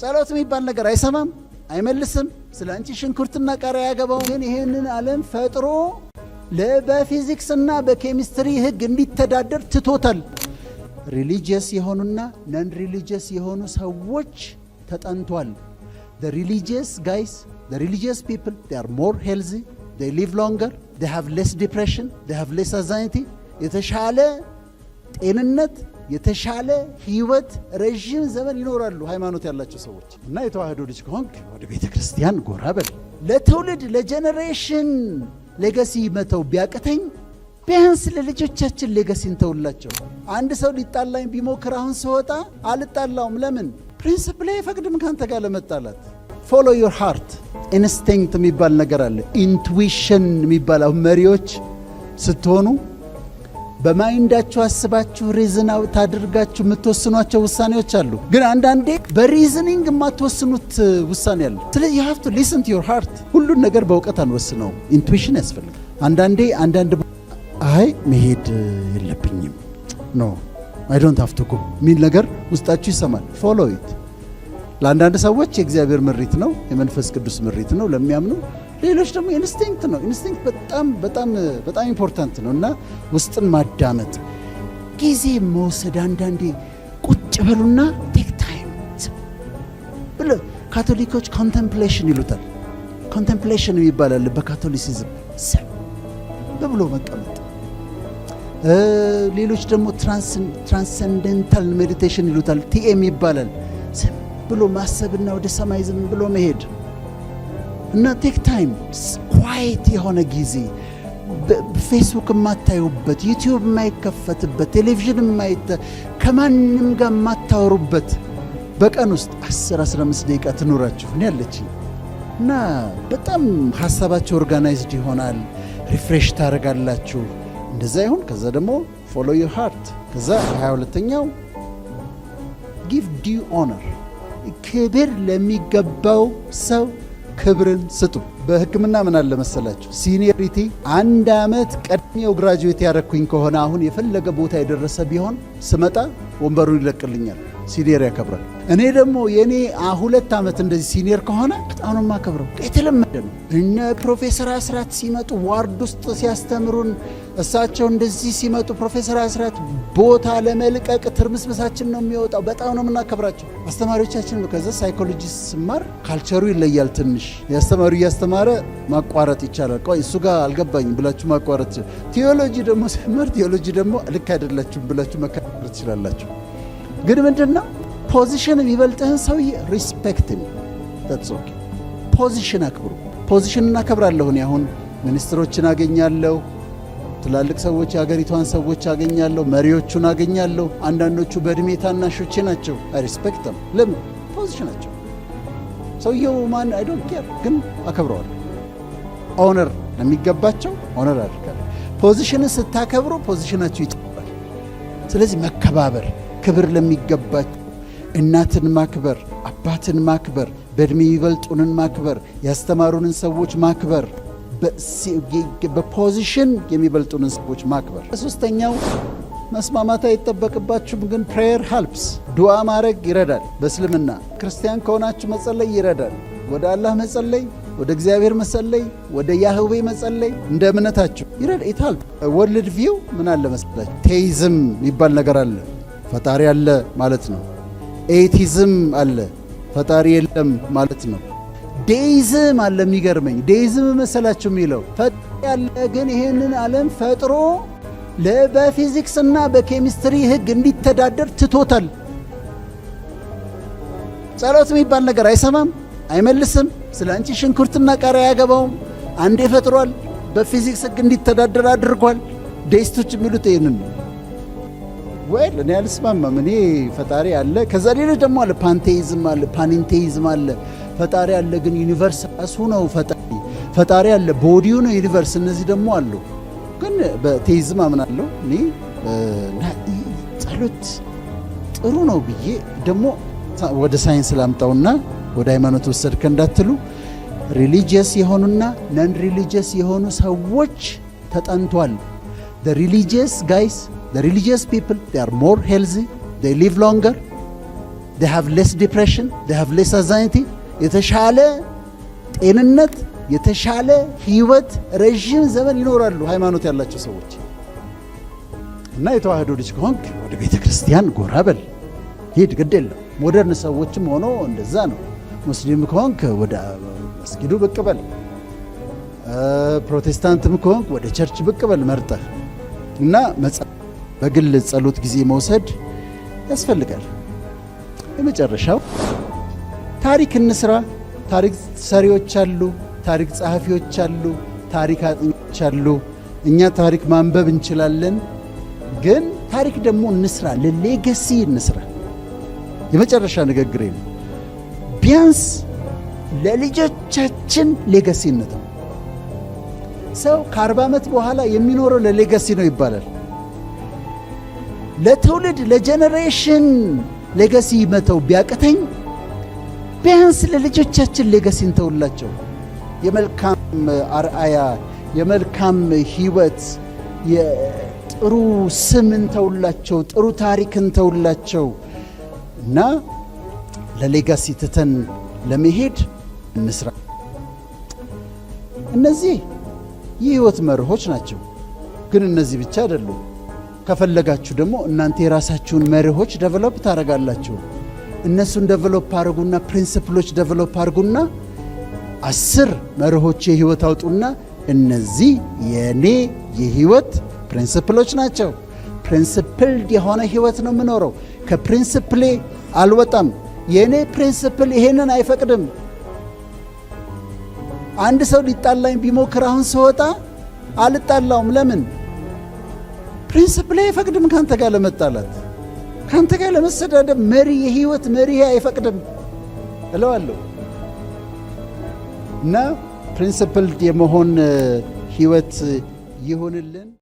ጸሎት የሚባል ነገር አይሰማም፣ አይመልስም። ስለአንቺ ሽንኩርትና ቃሪያ ያገባው ግን ይሄንን ዓለም ፈጥሮ በፊዚክስና በኬሚስትሪ ህግ እንዲተዳደር ትቶታል። ሪሊጂየስ የሆኑና ነን ሪሊጂየስ የሆኑ ሰዎች ተጠንቷል። the religious guys, the religious people, they are more healthy, they live longer, they have less depression, they have less anxiety. የተሻለ ጤንነት የተሻለ ህይወት ረጅም ዘመን ይኖራሉ ሃይማኖት ያላቸው ሰዎች። እና የተዋህዶ ልጅ ከሆንክ ወደ ቤተ ክርስቲያን ጎራ በል። ለትውልድ ለጀነሬሽን ሌጋሲ መተው ቢያቅተኝ ቢያንስ ለልጆቻችን ሌጋሲ እንተውላቸው። አንድ ሰው ሊጣላኝ ቢሞክር አሁን ስወጣ አልጣላውም። ለምን? ፕሪንሲፕል አይፈቅድም ካንተ ጋር ለመጣላት። ፎሎ ዮር ሃርት። ኢንስቲንክት የሚባል ነገር አለ፣ ኢንቱዊሽን የሚባል። አሁን መሪዎች ስትሆኑ በማይንዳችሁ አስባችሁ ሪዝን አውት አድርጋችሁ የምትወስኗቸው ውሳኔዎች አሉ። ግን አንዳንዴ በሪዝኒንግ የማትወስኑት ውሳኔ አለ። ስለዚህ you have to listen to your heart። ሁሉን ነገር በእውቀት አንወስነው፣ ኢንቱዊሽን ያስፈልጋል። አንዳንድ አይ መሄድ የለብኝም ኖ I don't have to go ሚል ነገር ውስጣችሁ ይሰማል። follow it። ለአንዳንድ ሰዎች የእግዚአብሔር ምሪት ነው፣ የመንፈስ ቅዱስ ምሪት ነው ለሚያምኑ። ሌሎች ደግሞ ኢንስቲንክት ነው። ኢንስቲንክት በጣም ኢምፖርታንት ነው። እና ውስጥን ማዳመጥ፣ ጊዜ መውሰድ። አንዳንዴ ቁጭ በሉና ቴክ ታይም ብሎ ካቶሊኮች ኮንቴምፕሌሽን ይሉታል። ኮንቴምፕሌሽን ይባላል በካቶሊሲዝም፣ ሰም ብሎ መቀመጥ። ሌሎች ደግሞ ትራንሰንደንታል ሜዲቴሽን ይሉታል፣ ቲኤም ይባላል። ሰም ብሎ ማሰብና ወደ ሰማይ ዝም ብሎ መሄድ እና ቴክ ታይም፣ ኳይት የሆነ ጊዜ፣ ፌስቡክ የማታዩበት፣ ዩቲዩብ የማይከፈትበት፣ ቴሌቪዥን ከማንም ጋር የማታወሩበት በቀን ውስጥ 10-15 ደቂቃ ትኖራችሁ እኔ ያለችኝ እና በጣም ሀሳባችሁ ኦርጋናይዝድ ይሆናል። ሪፍሬሽ ታደርጋላችሁ። እንደዛ ይሁን። ከዛ ደግሞ ፎሎ ዮር ሃርት። ከዛ 22ኛው ጊቭ ዲው ኦነር፣ ክብር ለሚገባው ሰው ክብርን ስጡ። በሕክምና ምን አለ መሰላችሁ? ሲኒየሪቲ 1 ዓመት ቀድሜው ግራጁዌት ያደረኩኝ ከሆነ አሁን የፈለገ ቦታ የደረሰ ቢሆን ስመጣ ወንበሩን ይለቅልኛል። ሲኒየር ያከብራል። እኔ ደግሞ የኔ 2 ዓመት እንደዚህ ሲኒየር ከሆነ በጣም ነው የማከብረው። የተለመደ ነው። እነ ፕሮፌሰር አስራት ሲመጡ ዋርድ ውስጥ ሲያስተምሩን፣ እሳቸው እንደዚህ ሲመጡ ፕሮፌሰር አስራት ቦታ ለመልቀቅ ትርምስምሳችን ነው የሚወጣው። በጣም ነው የምናከብራቸው አስተማሪዎቻችን። ከዛ ሳይኮሎጂስት ስማር ካልቸሩ ይለያል ትንሽ። ያስተማሪው እያስተማረ ማቋረጥ ይቻላል። ቆይ እሱ ጋር አልገባኝም ብላችሁ ማቋረጥ። ቴዎሎጂ ደግሞ ስማር ቴዎሎጂ ደግሞ ልክ አይደላችሁም ብላችሁ መከራከር ትችላላችሁ። ግን ምንድነው ፖዚሽን የሚበልጥህን ሰውዬ ሪስፔክት ነው። that's okay። ፖዚሽን አክብሩ። ፖዚሽን እናከብራለሁ። እኔ አሁን ሚኒስትሮችን አገኛለሁ፣ ትላልቅ ሰዎች የሀገሪቷን ሰዎች አገኛለሁ፣ መሪዎቹን አገኛለሁ። አንዳንዶቹ በእድሜ ታናሾቼ ናቸው። ሪስፔክት ነው። ለምን? ፖዚሽናቸው። ሰውየው ማን አይ ዶንት ኬር፣ ግን አከብረዋለሁ። ኦነር ለሚገባቸው ኦነር አድርጋለሁ። ፖዚሽንን ስታከብሩ ፖዚሽናችሁ ይጨምራል። ስለዚህ መከባበር፣ ክብር ለሚገባቸው እናትን ማክበር፣ አባትን ማክበር፣ በእድሜ ይበልጡንን ማክበር፣ ያስተማሩንን ሰዎች ማክበር፣ በፖዚሽን የሚበልጡንን ሰዎች ማክበር። ሶስተኛው መስማማት አይጠበቅባችሁም፣ ግን ፕሬየር ሄልፕስ። ዱዓ ማድረግ ይረዳል። በእስልምና ክርስቲያን ከሆናችሁ መጸለይ ይረዳል። ወደ አላህ መጸለይ፣ ወደ እግዚአብሔር መጸለይ፣ ወደ ያህዌ መጸለይ እንደ እምነታችሁ ይረዳል። ወርልድ ቪው ምን አለ መሰላችሁ? ቴይዝም የሚባል ነገር አለ። ፈጣሪ አለ ማለት ነው። ኤቲዝም አለ፣ ፈጣሪ የለም ማለት ነው። ዴይዝም አለ። የሚገርመኝ ዴይዝም መሰላችሁ የሚለው ፈጣሪ ያለ ግን ይሄንን ዓለም ፈጥሮ በፊዚክስና በኬሚስትሪ ህግ እንዲተዳደር ትቶታል። ጸሎት የሚባል ነገር አይሰማም፣ አይመልስም። ስለአንቺ ሽንኩርትና ቃሪያ ያገባውም አንዴ ፈጥሯል፣ በፊዚክስ ህግ እንዲተዳደር አድርጓል። ዴይስቶች የሚሉት ይሄንን ነው። ወይል እኔ አልስማማም። እኔ ፈጣሪ አለ። ከዛ ሌሎች ደግሞ አለ፣ ፓንቴይዝም አለ፣ ፓኒንቴይዝም አለ። ፈጣሪ አለ ግን ዩኒቨርስ ራሱ ነው ፈጣሪ አለ፣ ቦዲው ነው ዩኒቨርስ። እነዚህ ደግሞ አሉ። ግን በቴይዝም አምናለሁ እኔ። ጸሎት ጥሩ ነው ብዬ ደግሞ ወደ ሳይንስ ላምጣውና ወደ ሃይማኖት ወሰድከ እንዳትሉ፣ ሪሊጂየስ የሆኑና ነን ሪሊጂየስ የሆኑ ሰዎች ተጠንቷል። the religious guys, the religious people, they are more healthy, they live longer, they have less depression, they have less anxiety, የተሻለ ጤንነት፣ የተሻለ ህይወት፣ ረጅም ዘመን ይኖራሉ ሃይማኖት ያላቸው ሰዎች። እና የተዋህዶ ልጅ ከሆንክ ወደ ቤተ ክርስቲያን ጎራ በል፣ ሂድ፣ ግድ የለም። ሞደርን ሰዎችም ሆኖ እንደዛ ነው። ሙስሊም ከሆንክ ወደ መስጊዱ ብቅ በል፣ ፕሮቴስታንትም ከሆንክ ወደ ቸርች ብቅ በል መርጠህ እና በግል ጸሎት ጊዜ መውሰድ ያስፈልጋል። የመጨረሻው ታሪክ እንስራ። ታሪክ ሰሪዎች አሉ፣ ታሪክ ጸሐፊዎች አሉ፣ ታሪክ አጥኚዎች አሉ። እኛ ታሪክ ማንበብ እንችላለን፣ ግን ታሪክ ደግሞ እንስራ፣ ለሌጋሲ እንስራ። የመጨረሻ ንግግሬ ነው። ቢያንስ ለልጆቻችን ሌጋሲ እንተው። ሰው ከ40 ዓመት በኋላ የሚኖረው ለሌጋሲ ነው ይባላል። ለትውልድ ለጄኔሬሽን ሌጋሲ መተው ቢያቅተኝ ቢያንስ ለልጆቻችን ሌጋሲ እንተውላቸው። የመልካም አርአያ፣ የመልካም ህይወት፣ የጥሩ ስም እንተውላቸው፣ ጥሩ ታሪክ እንተውላቸው እና ለሌጋሲ ትተን ለመሄድ እንስራ። እነዚህ የህይወት መርሆች ናቸው። ግን እነዚህ ብቻ አይደሉም። ከፈለጋችሁ ደግሞ እናንተ የራሳችሁን መርሆች ዴቨሎፕ ታደርጋላችሁ። እነሱን ዴቨሎፕ አድርጉና ፕሪንሲፕሎች ዴቨሎፕ አድርጉና 10 መርሆች የህይወት አውጡና እነዚህ የኔ የህይወት ፕሪንሲፕሎች ናቸው። ፕሪንሲፕልድ የሆነ ህይወት ነው የምኖረው። ከፕሪንሲፕሌ አልወጣም። የኔ ፕሪንሲፕል ይሄንን አይፈቅድም። አንድ ሰው ሊጣላኝ ቢሞክር አሁን ስወጣ አልጣላውም። ለምን? ፕሪንሲፕል አይፈቅድም ካንተ ጋር ለመጣላት፣ ካንተ ጋር ለመሰዳደብ። መሪ የህይወት መሪ አይፈቅድም እለዋለሁ። እና ፕሪንሲፕልድ የመሆን ህይወት ይሁንልን።